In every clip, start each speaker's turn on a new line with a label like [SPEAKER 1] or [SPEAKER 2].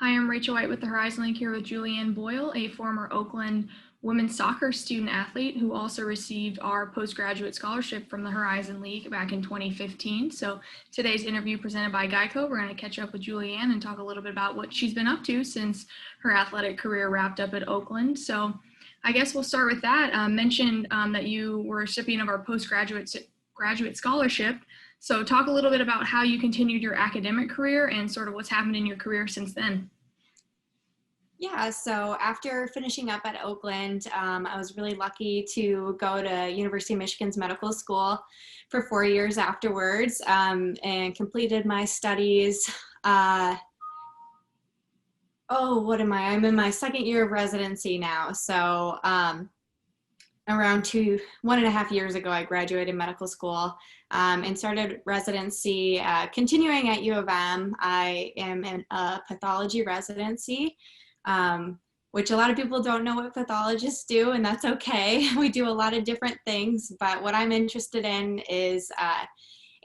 [SPEAKER 1] Hi, I'm Rachel White with the Horizon League here with Julianne Boyle, a former Oakland women's soccer student athlete who also received our postgraduate scholarship from the Horizon League back in 2015. So today's interview presented by Geico, we're going to catch up with Julianne and talk a little bit about what she's been up to since her athletic career wrapped up at Oakland. So I guess we'll start with that. Mentioned that you were a recipient of our graduate scholarship. So talk a little bit about how you continued your academic career and sort of what's happened in your career since then.
[SPEAKER 2] Yeah, so after finishing up at Oakland, I was really lucky to go to University of Michigan's medical school for 4 years afterwards, and completed my studies. What am I? I'm in my second year of residency now. So around 1.5 years ago, I graduated medical school and started residency, continuing at U of M. I am in a pathology residency, which a lot of people don't know what pathologists do, and that's okay. We do a lot of different things, but what I'm interested in is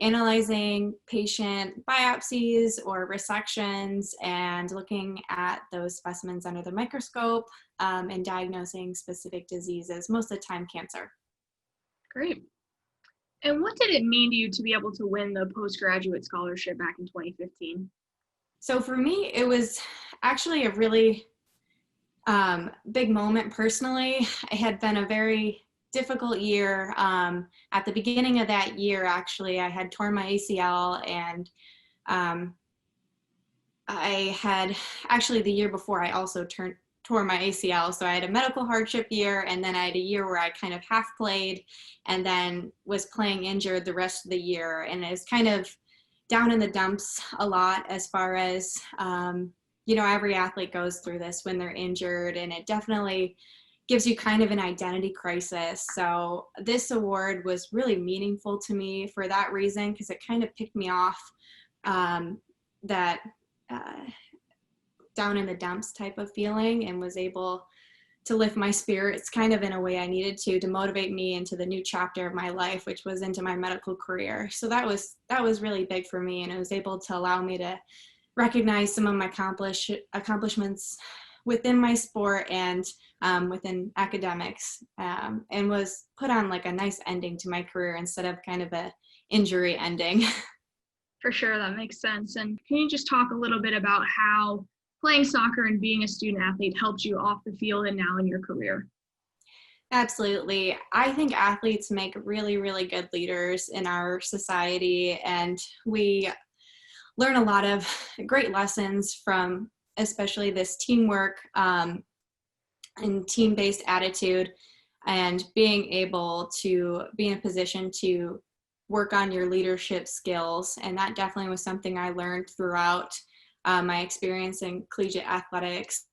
[SPEAKER 2] analyzing patient biopsies or resections and looking at those specimens under the microscope and diagnosing specific diseases, most of the time cancer.
[SPEAKER 1] Great. And what did it mean to you to be able to win the postgraduate scholarship back in 2015?
[SPEAKER 2] So for me, it was actually a really big moment personally. It had been a very difficult year. At the beginning of that year, actually, I had torn my ACL, and I had actually the year before I also tore my ACL. So I had a medical hardship year, and then I had a year where I kind of half played and then was playing injured the rest of the year. And it was kind of down in the dumps a lot as far as, every athlete goes through this when they're injured, and it definitely gives you kind of an identity crisis. So this award was really meaningful to me for that reason, because it kind of picked me off that down in the dumps type of feeling, and was able to lift my spirits kind of in a way I needed to motivate me into the new chapter of my life, which was into my medical career. So that was really big for me, and it was able to allow me to recognize some of my accomplishments within my sport and within academics, and was put on like a nice ending to my career instead of kind of a injury ending.
[SPEAKER 1] For sure, that makes sense. And can you just talk a little bit about how playing soccer and being a student athlete helped you off the field and now in your career?
[SPEAKER 2] Absolutely. I think athletes make really, really good leaders in our society, and we learn a lot of great lessons from especially this teamwork and team-based attitude, and being able to be in a position to work on your leadership skills. And that definitely was something I learned throughout my experience in collegiate athletics.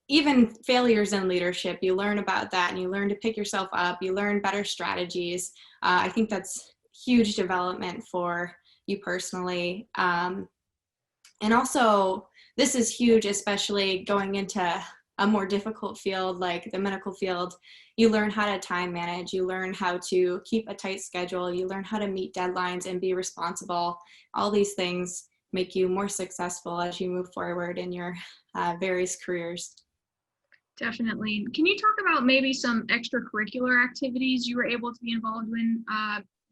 [SPEAKER 2] Even failures in leadership, you learn about that, and you learn to pick yourself up, you learn better strategies. I think that's huge development for you personally. And also, this is huge, especially going into a more difficult field like the medical field. You learn how to time manage, you learn how to keep a tight schedule, you learn how to meet deadlines and be responsible. All these things make you more successful as you move forward in your various careers.
[SPEAKER 1] Definitely. Can you talk about maybe some extracurricular activities you were able to be involved in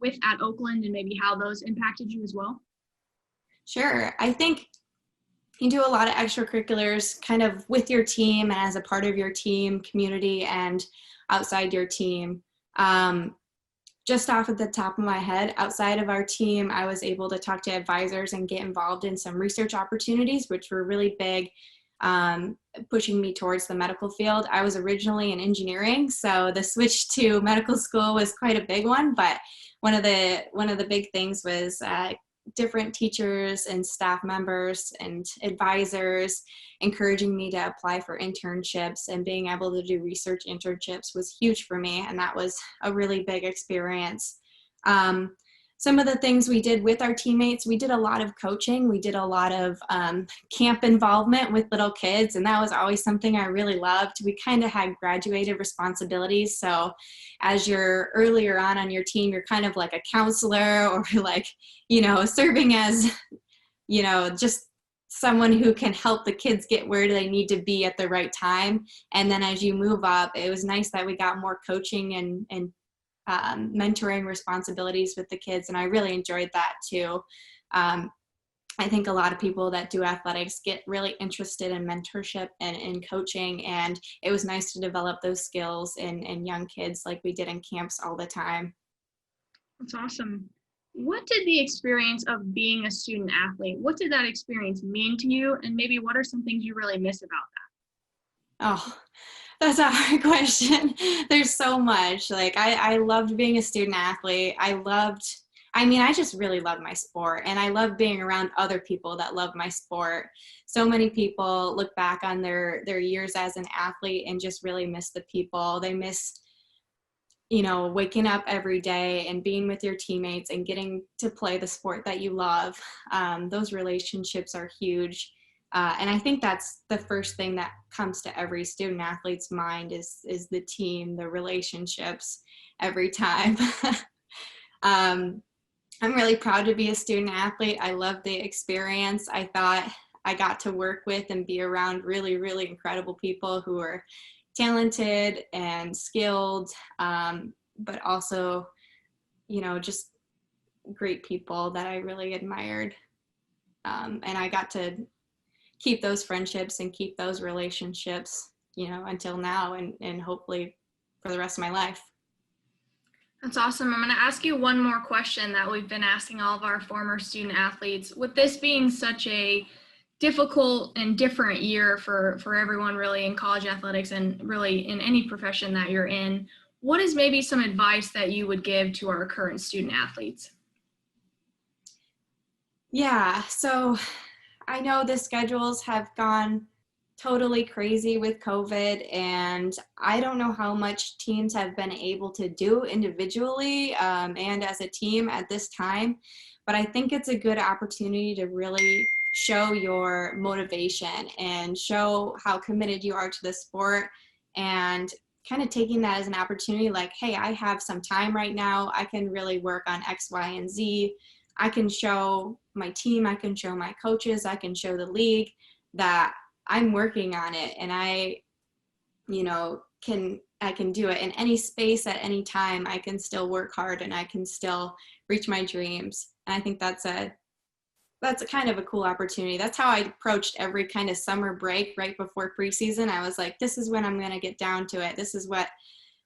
[SPEAKER 1] with at Oakland, and maybe how those impacted you as well?
[SPEAKER 2] Sure. I think you do a lot of extracurriculars kind of with your team and as a part of your team community and outside your team. Just off at the top of my head, outside of our team, I was able to talk to advisors and get involved in some research opportunities, which were really big, pushing me towards the medical field. I was originally in engineering, so the switch to medical school was quite a big one, but one of the big things was different teachers and staff members and advisors encouraging me to apply for internships, and being able to do research internships was huge for me, and that was a really big experience. Some of the things we did with our teammates, we did a lot of coaching, we did a lot of camp involvement with little kids, and that was always something I really loved. We kind of had graduated responsibilities, so as you're earlier on your team, you're kind of like a counselor, or like, serving as, just someone who can help the kids get where they need to be at the right time. And then as you move up, it was nice that we got more coaching and mentoring responsibilities with the kids. And I really enjoyed that too. I think a lot of people that do athletics get really interested in mentorship and in coaching. And it was nice to develop those skills in young kids like we did in camps all the time.
[SPEAKER 1] That's awesome. What did the experience of being a student athlete, what did that experience mean to you? And maybe what are some things you really miss about
[SPEAKER 2] Oh, that's a hard question. There's so much. Like I loved being a student athlete. I just really love my sport, and I love being around other people that love my sport. So many people look back on their years as an athlete and just really miss the people. They miss, waking up every day and being with your teammates and getting to play the sport that you love. Those relationships are huge. And I think that's the first thing that comes to every student athlete's mind is the team, the relationships every time. I'm really proud to be a student athlete. I love the experience. I thought I got to work with and be around really, really incredible people who are talented and skilled, but also, just great people that I really admired. And I got to keep those friendships and keep those relationships, until now and hopefully for the rest of my life.
[SPEAKER 1] That's awesome. I'm going to ask you one more question that we've been asking all of our former student athletes. With this being such a difficult and different year for everyone really in college athletics and really in any profession that you're in, what is maybe some advice that you would give to our current student athletes?
[SPEAKER 2] Yeah, so I know the schedules have gone totally crazy with COVID, and I don't know how much teams have been able to do individually and as a team at this time, but I think it's a good opportunity to really show your motivation and show how committed you are to the sport, and kind of taking that as an opportunity like, hey, I have some time right now. I can really work on X, Y, and Z. I can show my team, I can show my coaches, I can show the league that I'm working on it, and I can do it in any space at any time. I can still work hard and I can still reach my dreams. And I think that's a kind of a cool opportunity. That's how I approached every kind of summer break right before preseason. I was like, this is when I'm going to get down to it. This is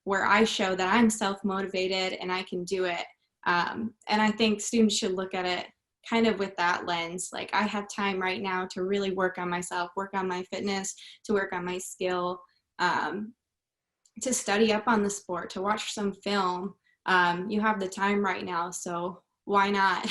[SPEAKER 2] where I show that I'm self-motivated and I can do it. And I think students should look at it kind of with that lens. Like, I have time right now to really work on myself, work on my fitness, to work on my skill, to study up on the sport, to watch some film. You have the time right now, so why not?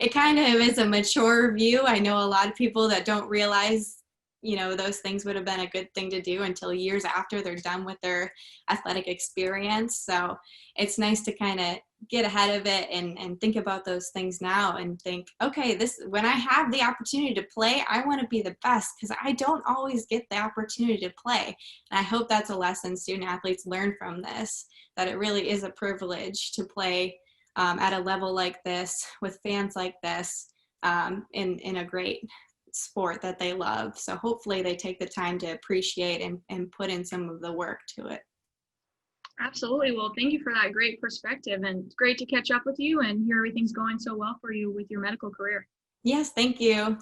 [SPEAKER 2] It kind of is a mature view. I know a lot of people that don't realize, those things would have been a good thing to do until years after they're done with their athletic experience. So it's nice to kind of get ahead of it and think about those things now and think, okay, when I have the opportunity to play, I want to be the best, because I don't always get the opportunity to play. And I hope that's a lesson student athletes learn from this, that it really is a privilege to play at a level like this with fans like this in a great sport that they love. So hopefully they take the time to appreciate and put in some of the work to it.
[SPEAKER 1] Absolutely. Well, thank you for that great perspective, and it's great to catch up with you and hear everything's going so well for you with your medical career.
[SPEAKER 2] Yes, thank you.